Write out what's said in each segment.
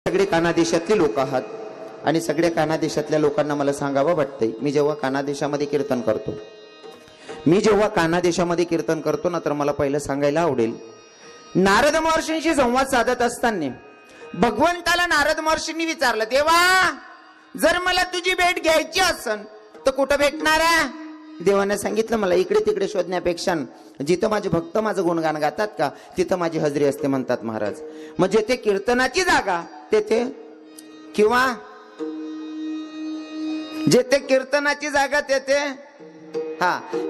सगळे कानादेशातले लोक आहात आणि सगळ्या कानादेशातल्या लोकांना मला सांगावं वाटतंय, मी जेव्हा कानादेशामध्ये कीर्तन करतो ना तर मला पहिलं सांगायला आवडेल, नारद महर्षींशी संवाद साधत असताना भगवंताला नारद महर्षींनी विचारलं, देवा जर मला तुझी भेट घ्यायची असेल तर कुठं भेटणार आहे? देवाने सांगितलं, मला इकडे तिकडे शोधण्यापेक्षा जिथं माझे भक्त माझं गुणगान गातात का तिथं माझी हजेरी असते म्हणतात महाराज. मग जेथे कीर्तनाची जागा तेथे किंवा जेथे कीर्तनाची जागा तेथे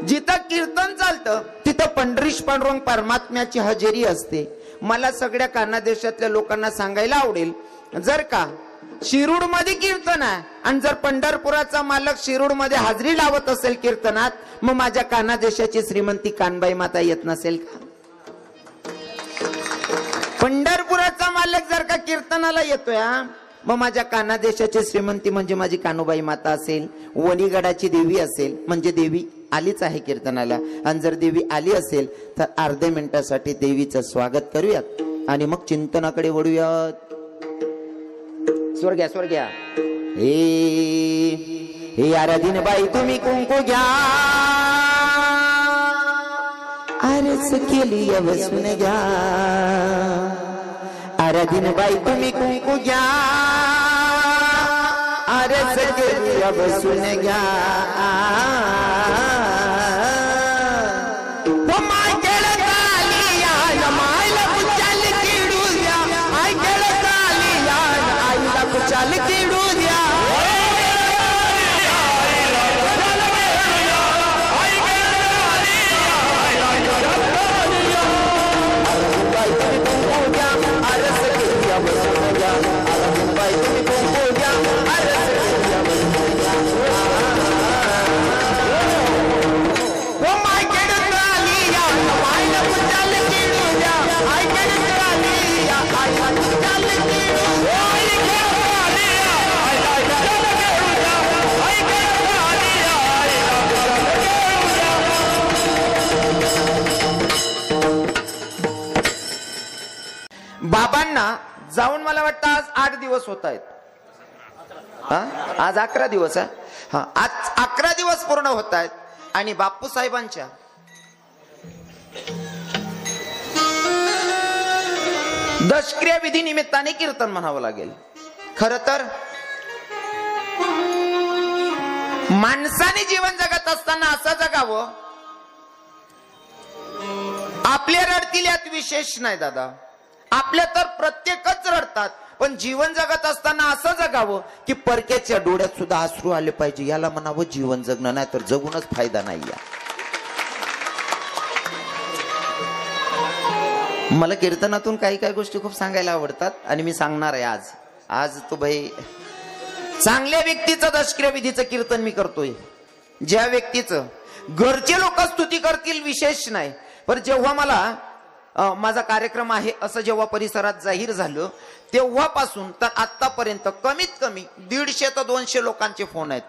जिथं कीर्तन चालतं तिथं पंढरीश पांडुरंग परमात्म्याची हजेरी असते. मला सगळ्या कानादेशातल्या लोकांना सांगायला आवडेल, जर का शिरूड मध्ये कीर्तन आहे आणि जर पंढरपुराचा मालक शिरूड मध्ये हाजरी लावत असेल कीर्तनात, मग माझ्या कानादेशाची श्रीमंती कानबाई माता येत नसेल का? पंढरपुराचा मालक जर का कीर्तनाला येतोय, मग माझ्या कानादेशाची श्रीमंती म्हणजे माझी कानुबाई माता असेल, वणीगडाची देवी असेल, म्हणजे देवी आलीच आहे कीर्तनाला. आणि जर देवी आली असेल तर अर्ध्या मिनिटासाठी देवीचं स्वागत करूयात आणि मग चिंतनाकडे वळूयात. स्वर्ग्या हे आराधीन बाई तुम्ही कुंकू घ्या, आरस केली बसून घ्या. आराधीन बाई तुम्ही कुंकू घ्या, आरस केली बसून घ्या. बाबांना जाऊन मला वाटतं आज 8 दिवस होत आहेत. आज 11 दिवस आहे. आज 11 दिवस पूर्ण होत आहेत आणि बापू साहेबांच्या दशक्रिया विधी निमित्ताने कीर्तन म्हणावं लागेल. खर तर माणसाने जीवन जगत असताना असं जगावं, आपले रडतील यात विशेष नाही दादा, आपल्या तर प्रत्येकच रडतात, पण जीवन जगत असताना असं जगावं की परक्याच्या डोळ्यात सुद्धा अश्रू आले पाहिजे. याला म्हणावं जीवन जगणं, नाही तर जगूनच फायदा नाही. मला कीर्तनातून काही काही गोष्टी खूप सांगायला आवडतात आणि मी सांगणार आहे आज तो भाई चांगल्या व्यक्तीचं दशक्रिया विधीचं कीर्तन मी करतोय. ज्या व्यक्तीचं घरचे लोक स्तुती करतील विशेष नाही, पण जेव्हा मला माझा कार्यक्रम आहे असं जेव्हा परिसरात जाहीर झालं तेव्हापासून तर आतापर्यंत कमीत कमी 150 ते 200 लोकांचे फोन आहेत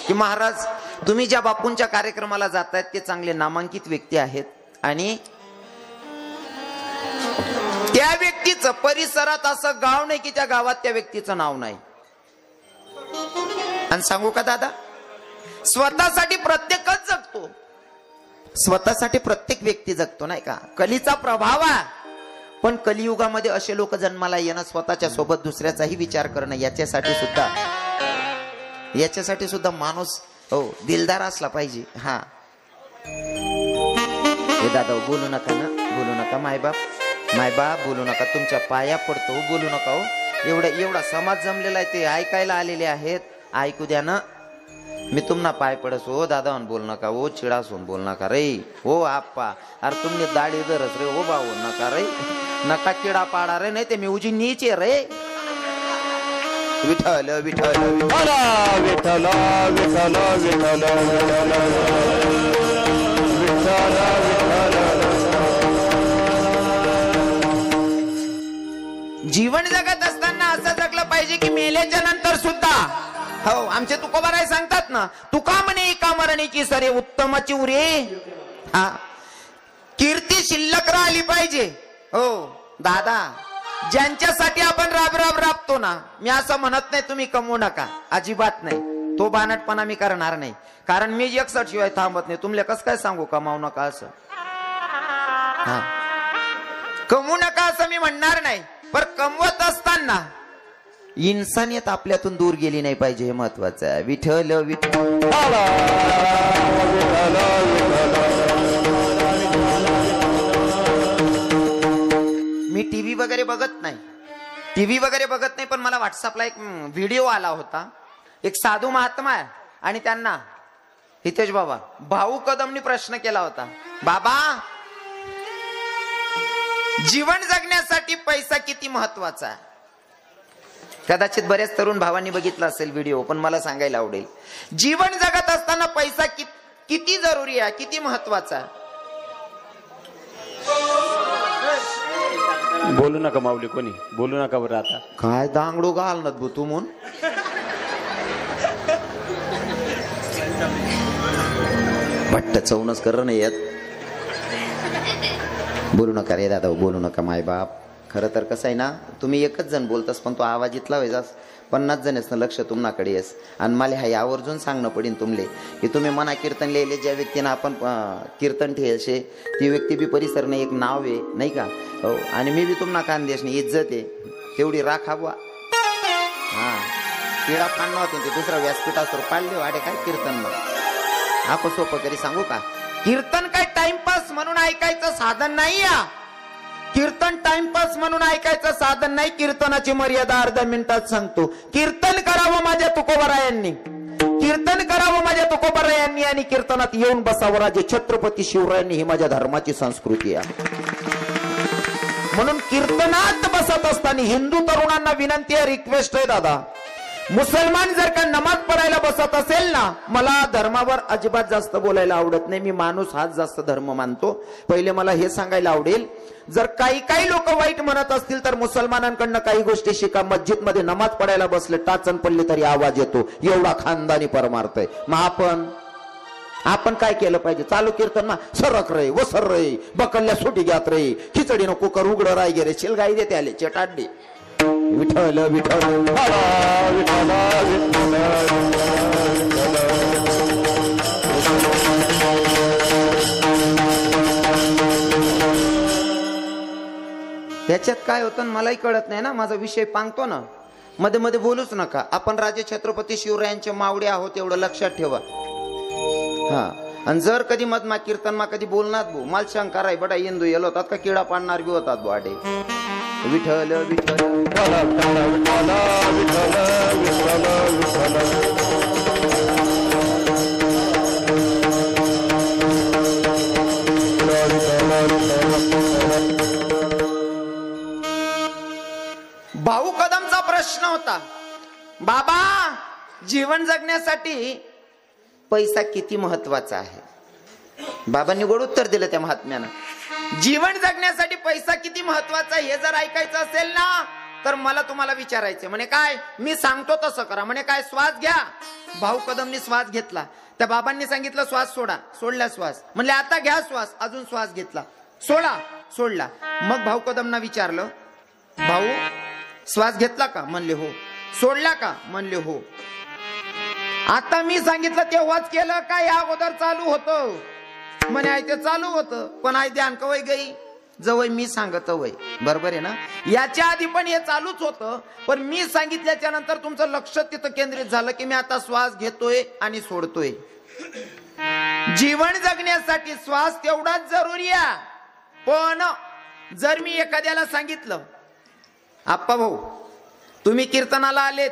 की महाराज तुम्ही ज्या बापूंच्या कार्यक्रमाला जातायत ते चांगले नामांकित व्यक्ती आहेत आणि त्या व्यक्तीचं परिसरात असं गाव नाही की त्या गावात त्या व्यक्तीचं नाव नाही. आणि सांगू का दादा, स्वतःसाठी प्रत्येकच जगतो, स्वतःसाठी प्रत्येक व्यक्ती जगतो नाही का. कलीचा प्रभाव आहे, पण कलियुगामध्ये असे लोक जन्माला येणं, स्वतःच्या सोबत दुसऱ्याचाही विचार करणं, याच्यासाठी सुद्धा माणूस दिलदार असला पाहिजे. हे दादा बोलू नका ना, बोलू नका. मायबाप बोलू नका, तुमच्या पाया पडतो, बोलू नका. एवढा समाज जमलेला आहे, ते ऐकायला आलेले आहेत, ऐकू द्या ना. मी तुम्हाला पाय पडस हो दादा बोल नका, ओ चिडासून बोल नका रे, हो आप्पा अरे तुमने दाढी धरस रे, हो भाऊ नका रे, नका किडा पाडा रे, नाही ते मी उजी नीचे रे. विठ्ठल विठ्ठल विठ्ठल विठ्ठल विठ्ठल जीवन जगत असताना असं जगलं पाहिजे की मेल्याच्या नंतर सुद्धा आमचे तुकोबाराय सांगतात ना, तुका म्हणे एका मरणीची सरे उत्तमाची उरे. कीर्ती शिल्लक राहिली पाहिजे. हो दादा, ज्यांच्यासाठी आपण राब राब राबतो ना, मी असं म्हणत नाही तुम्ही कमवू नका, अजिबात नाही, तो बानटपणा मी करणार नाही. कारण मी 61 शिवाय थांबत नाही. तुमले कसं काय सांगू कमावू नका असं, हा कमवू नका असं मी म्हणणार नाही. पण कमवत असताना इन्सानियत आपल्यातून दूर गेली नाही पाहिजे, हे महत्वाचं आहे. विठ्ठल विठ्ठल. मी टीव्ही वगैरे बघत नाही, पण मला व्हॉट्सअपला एक व्हिडिओ आला होता. एक साधू महात्मा आहे आणि त्यांना हितेश बाबा भाऊ कदमनी प्रश्न केला होता, बाबा जीवन जगण्यासाठी पैसा किती महत्वाचा आहे? कदाचित बऱ्याच तरुण भावांनी बघितला असेल व्हिडिओ, पण मला सांगायला आवडेल, जीवन जगत असताना पैसा किती जरुरी आहे, किती महत्वाचा आहे? बोलू नका माऊली, कोणी बोलू नका बरं. आता काय दांगडू घाल ना तू म्हणून भट्ट चौनच कर नाही येत. बोलू नका रे दादा, बोलू नका माय बाप. खरं तर कसं आहे ना, तुम्ही एकच जण बोलतास, पण तो आवाज इथला व्हायचास 50 जण ना लक्ष तुम्हाकडे येस. आणि मला हा आवर्जून सांगणं पडेल तुमले की तुम्ही मना कीर्तन लिहिले, ज्या व्यक्तीनं आपण कीर्तन ठेवशे ती व्यक्ती बी परिसर नाही, एक नाव आहे नाही का. हो, आणि मी बी तुम्हाला खानदेश नाही, इज्जत आहे तेवढी राखा बुवा. हा किडा पाडणं होते ते दुसरा व्यासपीठावर पाडले वाडे काय कीर्तन. मग आपण सोपं करी सांगू का, कीर्तन काय टाइमपास म्हणून ऐकायचं साधन नाही. या कीर्तन टाइमपास म्हणून ऐकायचं साधन नाही. कीर्तनाची मर्यादा अर्ध्या मिनिटात सांगतो. कीर्तन करावं माझ्या तुकोबरायांनी, कीर्तन करावं माझ्या तुकोबरायांनी, आणि कीर्तनात येऊन बसावं राजे छत्रपती शिवरायांनी. ही माझ्या धर्माची संस्कृती आहे. म्हणून कीर्तनात बसत असताना हिंदू तरुणांना विनंती आहे, रिक्वेस्ट आहे दादा, मुसलमान जर का नमाज पढायला बसत असेल ना, मला धर्मावर अजिबात जास्त बोलायला आवडत नाही, मी माणूस हाच जास्त धर्म मानतो. पहिले मला हे सांगायला आवडेल, जर काही लोक वाईट म्हणत असतील तर मुसलमानांकडनं काही गोष्टी शिका. मस्जिद मध्ये नमाज पडायला बसले, टाचन पडले तरी आवाज येतो, एवढा खानदानी परमार्थ आहे. मग आपण काय केलं पाहिजे? चालू कीर्तन ना सरक रे व सर रे, बकल्ल्या सुटी घ्यात रे, खिचडी नको कर उघड राय गे रे, शेलगाई देते आले चेटाडली. विठ्ठल विठ्ठल त्याच्यात काय होतं मलाही कळत नाही ना. माझा विषय पांगतो ना, मध्ये मध्ये बोलूच नका. आपण राजे छत्रपती शिवरायांचे मावडे आहोत एवढं लक्षात ठेवा. हा, आणि जर कधी मधमा कीर्तन मा कधी बोलणार भाऊ, मला शंका राय बडा हिंदू येलो होतात का किडा पाडणार बी होतात वाडे. विठ्ठल विठ्ठल भाऊ कदमचा प्रश्न होता, बाबा जीवन जगण्यासाठी पैसा किती महत्वाचा आहे? बाबांनी गोड उत्तर दिलं त्या महात्म्यानं. जीवन जगण्यासाठी पैसा किती महत्वाचा आहे हे जर ऐकायचं असेल ना, तर मला तुम्हाला विचारायचं. म्हणे काय? मी सांगतो तसं करा. म्हणे काय? श्वास घ्या. भाऊ कदमनी श्वास घेतला, त्या बाबांनी सांगितलं श्वास सोडा, सोडला श्वास. म्हणले आता घ्या श्वास, अजून श्वास घेतला, सोडा, सोडला. मग भाऊ कदमना विचारलं, भाऊ श्वास घेतला का? म्हणले हो. सोडला का? म्हणले हो. आता मी सांगितलं तेव्हाच केलं का या अगोदर चालू होतं? म्हणे आहे ते चालू होतं, पण आहे ध्यान कवय गई जवळ मी सांगत वय. बरोबर आहे ना? याच्या आधी पण हे चालूच होतं, पण मी सांगितल्याच्या नंतर तुमचं लक्ष तिथं केंद्रित झालं की मी आता श्वास घेतोय आणि सोडतोय. जीवन जगण्यासाठी श्वास तेवढाच जरुरी आहे. पण जर मी एखाद्याला सांगितलं, आप्पा भाऊ तुम्ही कीर्तनाला आलेत,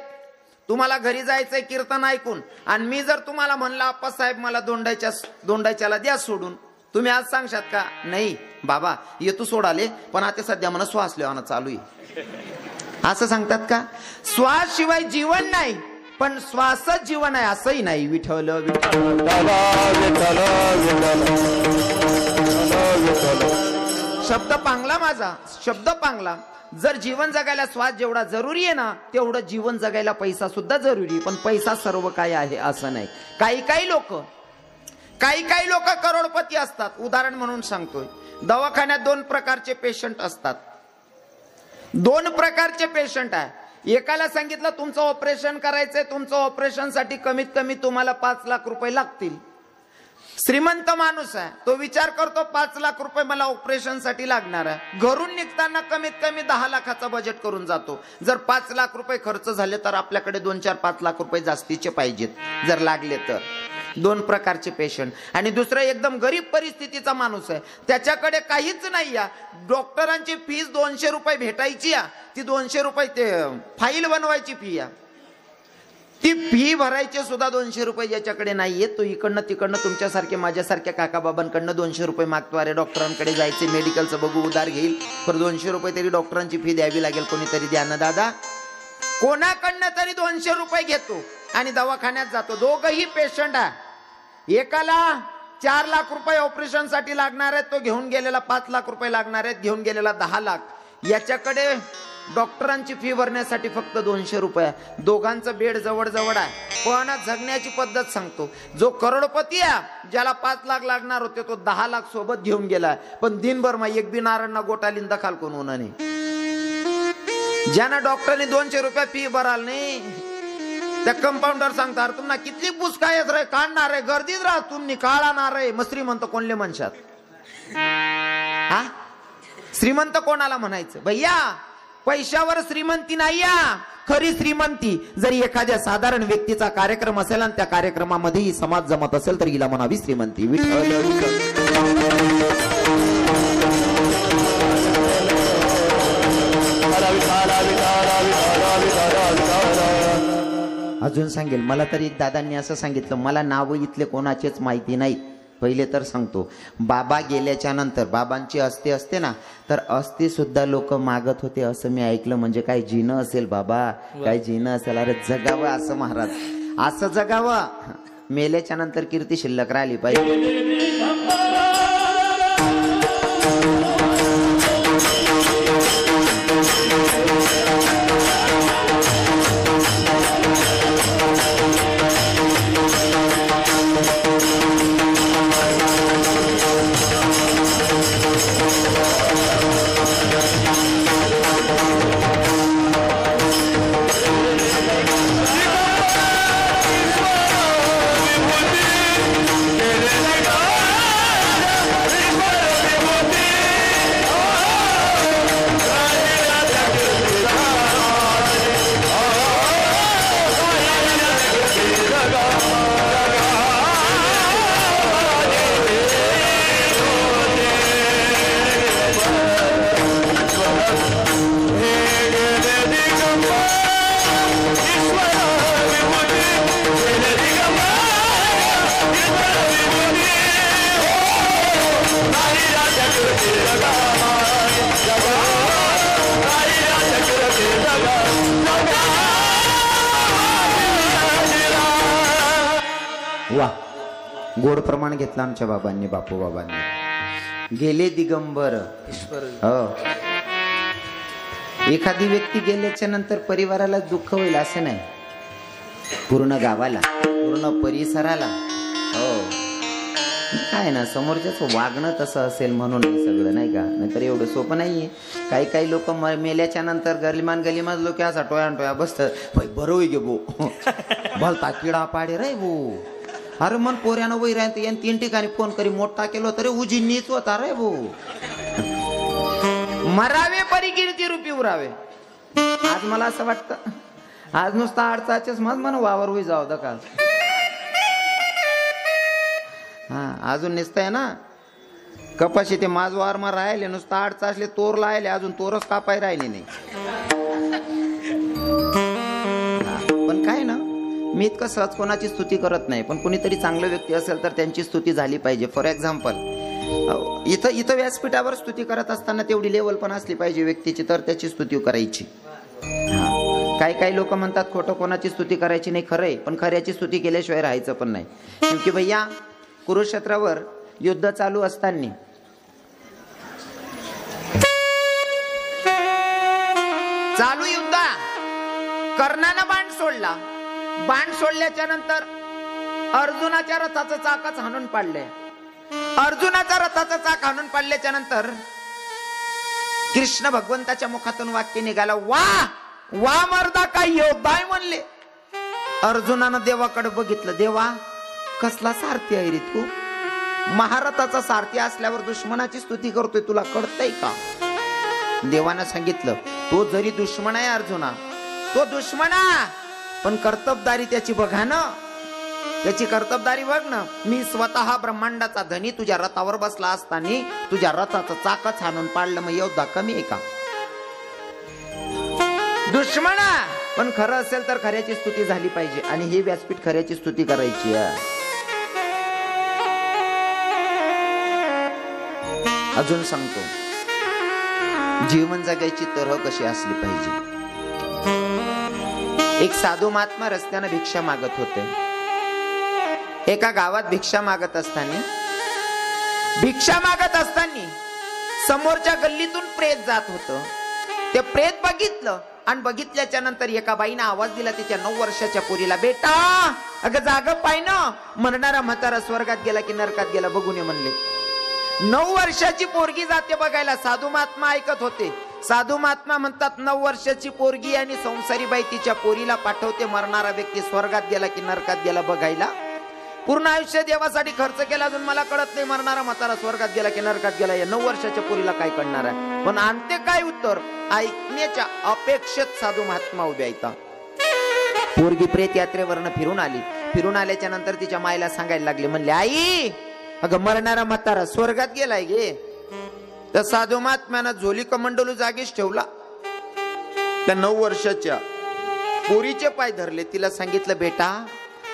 तुम्हाला घरी जायचंय कीर्तन ऐकून, आणि मी जर तुम्हाला म्हणलं आप्पा साहेब मला दोंडायच्याला द्या सोडून, तुम्ही आज सांगशात का? नाही बाबा ये तू सोडाले, पण आता सध्या मला श्वास लिहाणं चालू आहे, असं सांगतात का? श्वास शिवाय जीवन नाही, पण श्वासच जीवन आहे असंही नाही. विठ्ठल विठ्ठल शब्द पांगला माझा, शब्द पांगला. जर जीवन जगायला श्वास जेवढा जरुरी आहे ना, तेवढं जीवन जगायला पैसा सुद्धा जरुरी आहे. पण पैसा सर्व काय आहे असं नाही. काही लोक करोडपती असतात. उदाहरण म्हणून सांगतोय, दवाखान्यात 2 प्रकारचे पेशंट असतात. दोन प्रकारचे पेशंट आहे. एकाला सांगितलं तुमचं ऑपरेशन करायचंय, तुमचं ऑपरेशनसाठी कमीत कमी तुम्हाला 5 लाख रुपये लागतील. श्रीमंत माणूस आहे, तो विचार करतो 5 लाख रुपये मला ऑपरेशनसाठी लागणार आहे. घरून निघताना कमीत कमी 10 लाखाचा बजेट करून जातो. जर 5 लाख रुपये खर्च झाले तर आपल्याकडे 2-4-5 लाख रुपये जास्तीचे पाहिजेत जर लागले तर. दोन प्रकारचे पेशंट. आणि दुसरं एकदम गरीब परिस्थितीचा माणूस आहे, त्याच्याकडे काहीच नाही या. डॉक्टरांची फीस 200 रुपये भेटायची या, ती 200 रुपये ते फाईल बनवायची फी या, ती फी भरायची सुद्धा 200 रुपये ज्याच्याकडे नाहीये तो इकडनं तिकडनं तुमच्यासारखे माझ्यासारख्या काकाबाबांकडनं 200 रुपये मागतो. अरे डॉक्टरांकडे जायचे, मेडिकलचं बघू उधार घेईल, पर 200 रुपये तरी डॉक्टरांची फी द्यावी लागेल, कोणीतरी द्या ना दादा. कोणाकडनं तरी 200 रुपये घेतो आणि दवाखान्यात जातो. दोघही पेशंट आहे. एकाला 4 लाख रुपये ऑपरेशनसाठी लागणार आहेत, तो घेऊन गेलेला 5 लाख रुपये लागणार आहेत, घेऊन गेलेला 10 लाख. याच्याकडे डॉक्टरांची फी भरण्यासाठी फक्त 200 रुपये. दोघांचं बेड जवळ जवळ आहे, पण जगण्याची पद्धत सांगतो. जो करोडपती आहे, ज्याला 5 लाख लागणार होते, तो 10 लाख सोबत घेऊन गेला, पण दिनभर मा एक बी नारायणना गोटालीन दखाल कोण होणार नाही. ज्यांना डॉक्टरने 200 रुपये फी भराल नाही, त्या कंपाऊंडर सांगतात तुम्हाला किती पुसकाय रे काढणार आहे, गर्दीत राहा तुम्ही काढणार आहे. मग श्रीमंत कोणले म्हणशात? हा, श्रीमंत कोणाला म्हणायचं? भैया पैशावर श्रीमंती नाही या. खरी श्रीमंती जर एखाद्या साधारण व्यक्तीचा कार्यक्रम असेल आणि त्या कार्यक्रमामध्येही समाज जमत असेल तर हिला म्हणावी श्रीमंती. अजून सांगेल. मला तर एक दादांनी असं सांगितलं, मला नाव इथले कोणाचेच माहिती नाहीत. पहिले तर सांगतो, बाबा गेल्याच्या नंतर बाबांची अस्ती असते ना, तर अस्ती सुद्धा लोक मागत होते असं मी ऐकलं. म्हणजे काय जिनं असेल बाबा, काय जिनं असेल. अरे जगावं असं महाराज, असं जगावं. मेल्याच्या नंतर कीर्ती शिल्लक राहिली पाहिजे. वा, गोड प्रमाण घेतलं आमच्या बाबांनी, बापू बाबांनी. गेले दिगंबर. हो, एखादी व्यक्ती गेल्याच्या नंतर परिवाराला दुःख होईल असं नाही, पूर्ण गावाला, पूर्ण परिसराला. हो, काय ना, समोरच्याच वागणं तसं असेल म्हणून हे सगळं, नाही का? नाहीतर एवढं सोपं नाहीये. काही लोक मेल्याच्या नंतर गलिमान लोक असा टोया बसतात, बरं होई गे भो भलता किडा पाडे रे भो. अरे मन पोऱ्यानं वही राहते, यान 3 ठिकाणी फोन करी मोठा केलो तरी उजी नीच होता रे भो. मरावे परिकीर्ती रूपी उरावे. आज मला असं वाटतं, आज नुसता अडचाचेच मन वावर होई जाऊ दका. हा, अजून निसतंय ना कपाशी ते माझ वावर मा राहिले, नुसता अडचा असले तोर लायले, अजून तोरच कापाय राहिले नाही. पण काय ना, मी इतकं सहज कोणाची स्तुती करत नाही, पण कुणीतरी चांगलं व्यक्ती असेल तर त्यांची स्तुती झाली पाहिजे. फॉर एक्झाम्पल, इथं व्यासपीठावर स्तुती करत असताना तेवढी लेवल पण असली पाहिजे व्यक्तीची, तर त्याची स्तुती करायची. काही लोक म्हणतात खोटं कोणाची स्तुती करायची नाही. खरंय, पण खऱ्याची स्तुती केल्याशिवाय राहायचं पण नाही. क्योंकि भैया कुरुक्षेत्रावर युद्ध चालू असताना चालू युद्ध कर्णानं बाण सोडला. बाण सोडल्याच्या नंतर अर्जुनाच्या रथाचं चाकच हाणून पाडले. अर्जुनाच्या रथाचं चाक हाणून पाडल्याच्या नंतर कृष्ण भगवंताच्या मुखातून वाक्य निघाला, वा वा मर्दा काय योद्धाय म्हणले. अर्जुनानं देवाकडे बघितलं, देवा कसला सारथी आहे रे तू, महारथाचा सारथी असल्यावर दुश्मनाची स्तुती करतोय, तुला कळतंय का. देवानं सांगितलं, तो जरी दुश्मन आहे अर्जुना, तो दुश्मना, पण कर्तबदारी त्याची बघा ना, त्याची कर्तबदारी बघ ना. मी स्वतः ब्रह्मांडाचा धनी तुझ्या रथावर बसला असताना तुझ्या रथाचं चाकच हाणून पाडलं, मग योद्धा कमी आहे का. दुश्मना, पण खरं असेल तर खऱ्याची स्तुती झाली पाहिजे, आणि ही व्यासपीठ खऱ्याची स्तुती करायची आहे. अजून सांगतो, जीवन जगायची तऱ्हा कशी असली पाहिजे. एक साधू महात्मा रस्त्याने भिक्षा मागत होते. एका गावात भिक्षा मागत असताना समोरच्या गल्लीतून प्रेत जात होतं. ते प्रेत बघितलं, आणि बघितल्याच्या नंतर एका बाईने आवाज दिला तिच्या 9 वर्षाच्या पोरीला, बेटा अगं जाग पाय ना, मरणारा म्हातारा स्वर्गात गेला की नरकात गेला, बघून ये म्हणले. 9 वर्षाची पोरगी जाते बघायला. साधू महात्मा ऐकत होते. साधू महात्मा म्हणतात, 9 वर्षाची पोरगी आणि संसारी बाई तिच्या पोरीला पाठवते, मरणारा व्यक्ती स्वर्गात गेला की नरकात गेला बघायला. पूर्ण आयुष्य देवासाठी खर्च केला, अजून मला कळत नाही मरणारा म्हातारा स्वर्गात गेला की नरकात गेला, या 9 वर्षाच्या पोरीला काय कळणार आहे. पण आणते काय उत्तर, ऐकण्याच्या अपेक्षेत साधू महात्मा उभे आहेत. पोरगी प्रेत यात्रेवरनं फिरून आली. फिरून आल्याच्या नंतर तिच्या मायला सांगायला लागले, म्हणले, आई अगं मरणारा म्हातारा स्वर्गात गेलाय गे. तर साधू महात्म्यानं झोली कमंडलू जागीच ठेवला. त्या 9 वर्षाच्या पोरीचे पाय धरले. तिला सांगितलं, बेटा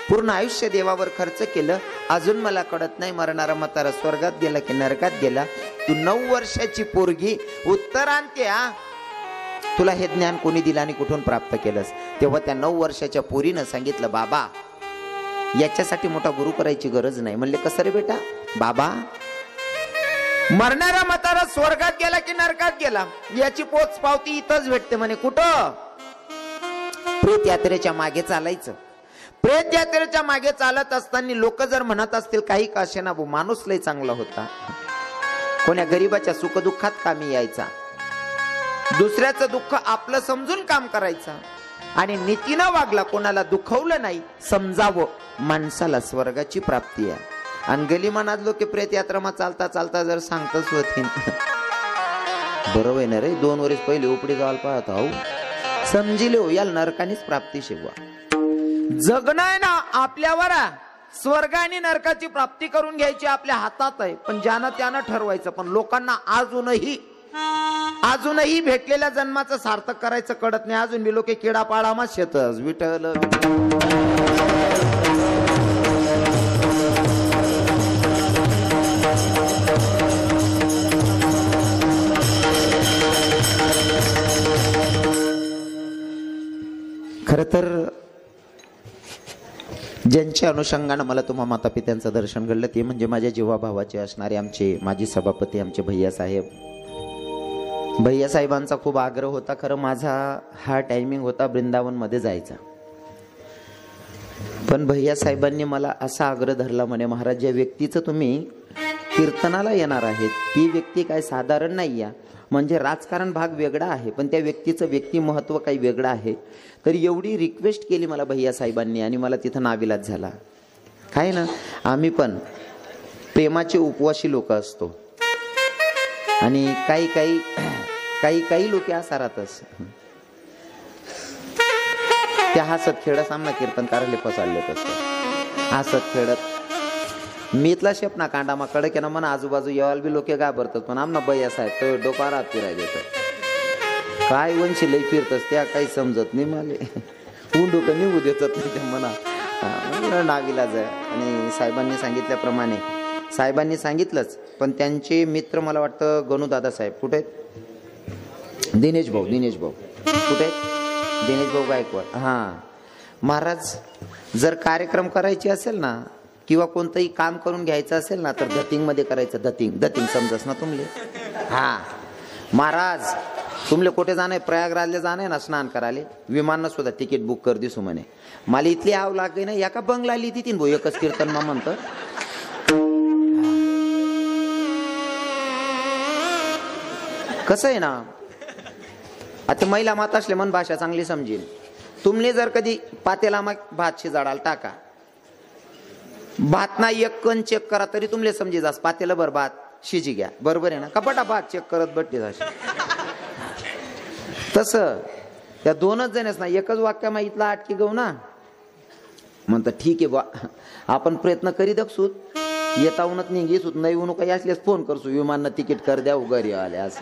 पूर्ण आयुष्य देवावर खर्च केलं, अजून मला कळत नाही मरणारा म्हातारा स्वर्गात गेला की नरकात गेला. तू 9 वर्षाची पोरगी उत्तर आणते, तुला हे ज्ञान कोणी दिलं आणि कुठून प्राप्त केलंस. तेव्हा त्या 9 वर्षाच्या पोरीनं सांगितलं, बाबा याच्यासाठी मोठा गुरु करायची गरज नाही. म्हणले, कसं रे बेटा. बाबा मरणारा म्हातारा स्वर्गात गेला की नरकात गेला याची पोच पावती इथंच भेटते म्हणे. कुठं. प्रेत यात्रेच्या मागे चालायचं. प्रेत यात्रेच्या मागे चालत असताना लोक जर म्हणत असतील काही का असेना, माणूस लय चांगला होता, कोण्या गरीबाच्या सुखदुःखात कामी यायचा, दुसऱ्याचं दुःख आपलं समजून काम करायचं, आणि नीतीनं वागला, कोणाला दुखवलं नाही, समजावं, माणसाला स्वर्गाची प्राप्ती आहे. आणि गली मनात लोक प्रेत यात्रा चालता चालता जर सांगतच होतील, बरोबर आहे ना रे, 2 वर्ष पहिले उपडी जावाल पाहत आहो, समजिले हो याला नरकानीच प्राप्ती शिकवा. जगणं आहे ना आपल्यावर, स्वर्ग आणि नरकाची प्राप्ती करून घ्यायची आपल्या हातात आहे, पण ज्यानं त्यानं ठरवायचं. पण लोकांना अजूनही भेटलेल्या जन्माचं सार्थक करायचं कळत नाही. अजून मी लोक किडा पाडामा शेतच विठ्ठल. खर तर ज्यांच्या अनुषंगानं मला तुम्हा माता पित्यांचं दर्शन घडलं ते म्हणजे माझ्या जीवाभावाचे असणारे आमचे माजी सभापती आमचे भैयासाहेब. भैयासाहेबांचा खूप आग्रह होता. खरं माझा हा टायमिंग होता वृंदावनमध्ये जायचा, पण भैयासाहेबांनी मला असा आग्रह धरला, म्हणे महाराज ज्या व्यक्तीचं तुम्ही कीर्तनाला येणार आहे ती व्यक्ती काय साधारण नाही आहे, म्हणजे राजकारण भाग वेगळा आहे पण त्या व्यक्तीचं व्यक्ती महत्व काही वेगळं आहे. तर एवढी रिक्वेस्ट केली मला भैयासाहेबांनी आणि मला तिथं नाविलाज झाला. काय ना, आम्ही पण प्रेमाचे उपवासी लोक असतो आणि काही लोक असा राहतच त्या हसत खेळत सामना कीर्तन करायला पसारले तसं हसत खेळत मीतला शेप ना कांडा मा कडक ना म्हणा आजूबाजू येवाल बी लोक घाबरतात, पण आमना भैया साहेब तो डोकारात फिरायला देतात. काय वंशी लई फिरतस त्या काही समजत नाही मला, ऊन डोकं निघू देतात नाही ते म्हणा नाविलाज आहे. आणि साहेबांनी सांगितल्याप्रमाणे साहेबांनी सांगितलंच, पण त्यांचे मित्र मला वाटतं गणू दादा साहेब कुठे आहेत, दिनेश भाऊ कुठे आहेत, दिनेश भाऊ गायकवाड. हां महाराज जर कार्यक्रम करायचे असेल ना किंवा कोणतंही काम करून घ्यायचं असेल ना तर धतिंग मध्ये करायचं. धतिंग समजस ना तुमले. हा महाराज तुमले कुठे जाणे, प्रयागराजला जाणे ना स्नान करायला, विमाननं सुद्धा तिकीट बुक कर दिसू म्हणे. मला इथली आव लागे ना एका बंगला आली ती तीन भाऊ एकच कीर्तन मा म्हणतं. कसं आहे ना, आता महिला माता असले मन भाषा चांगली समजेल. तुमने जर कधी पातेला मग भात शिजाडाल टाका, भात ना एक कण चेक करा तरी तुमले समजे जास पातेला भर भात शिजी घ्या, बरोबर आहे ना. कपाटा भात चेक करत बट्टी जाशी. तसं त्या दोनच जणच ना एकच वाक्यामा इथला अटकी गऊ ना, म्हणतात ठीक आहे बा आपण प्रयत्न करीत असू, येताऊनच निघीसूत नाही म्हणून काही असल्यास फोन करसू, विमाननं तिकीट कर द्या घरी आले असं.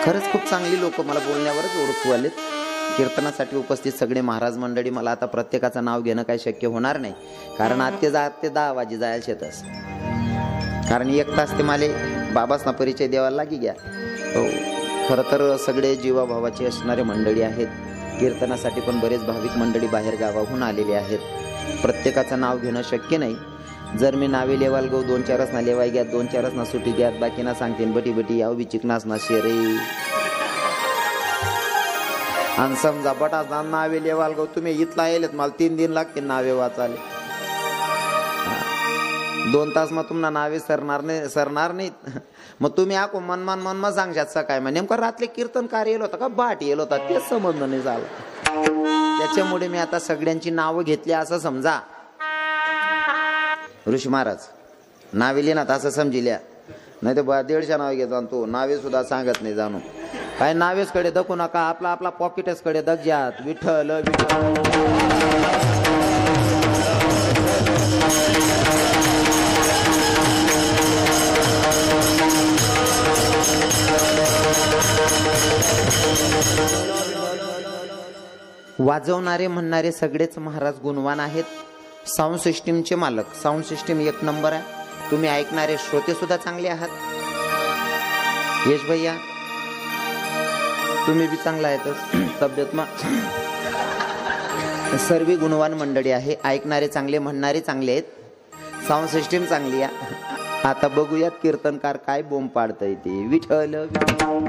खरंच खूप चांगली लोक मला बोलण्यावरच ओळखू आलेत. कीर्तनासाठी उपस्थित सगळे महाराज मंडळी, मला आता प्रत्येकाचं नाव घेणं काही शक्य होणार नाही, कारण आत्ते 10 वाजे जायला शेतस, कारण 1 तास ते माले बाबासना परिचय द्यावा लागी घ्या. हो, खरं तर सगळे जीवाभावाचे असणारे मंडळी आहेत. कीर्तनासाठी पण बरेच भाविक मंडळी बाहेर गावाहून आलेले आहेत. प्रत्येकाचं नाव घेणं शक्य नाही. जर मी नावे लेवाल गो 2-4 ना लेवाय घ्यात, 2-4 ना सुटी घ्यात, बाकी ना सांगते बटी बटी याव बी चिकनास ना शेरे. आणि समजा बटास ना नावे लेवाल गो तुम्ही इथला येलेत, मला 3 दिन लागतील नावे वाचाले. 2 तास मग तुम्हाला नावे सरणार नाहीत. मग तुम्ही आको मनमान सांगशात सकाळी मग नेमकं रात्री कीर्तन कार्य येलो होता का बाट येलो होता तेच समजणं नाही झालं. त्याच्यामुळे मी आता सगळ्यांची नावं घेतली असं समजा. ऋषी महाराज नावे लिहिणार असं समजिल्या, नाही तर 150 नावे घेतो तो नावे सुद्धा सांगत नाही जाणू. काय नावेच कडे दखू नका, आपला आपला पॉकेटच कडे दग्यात. विठ्ठल वाजवणारे म्हणणारे सगळेच महाराज गुणवान आहेत. साऊंड सिस्टीमचे मालक, साऊंड सिस्टीम 1 नंबर आहे. तुम्ही ऐकणारे श्रोते सुद्धा चांगले आहात. यश भैया तुम्ही बी चांगला आहेतच तब्येत मा. सर्व गुणवान मंडळी आहे. ऐकणारे चांगले, म्हणणारे चांगले आहेत, साऊंड सिस्टीम चांगली आहे. आता बघूयात कीर्तनकार काय बोंब पाडता येते. विठ्ठल विठ्ठल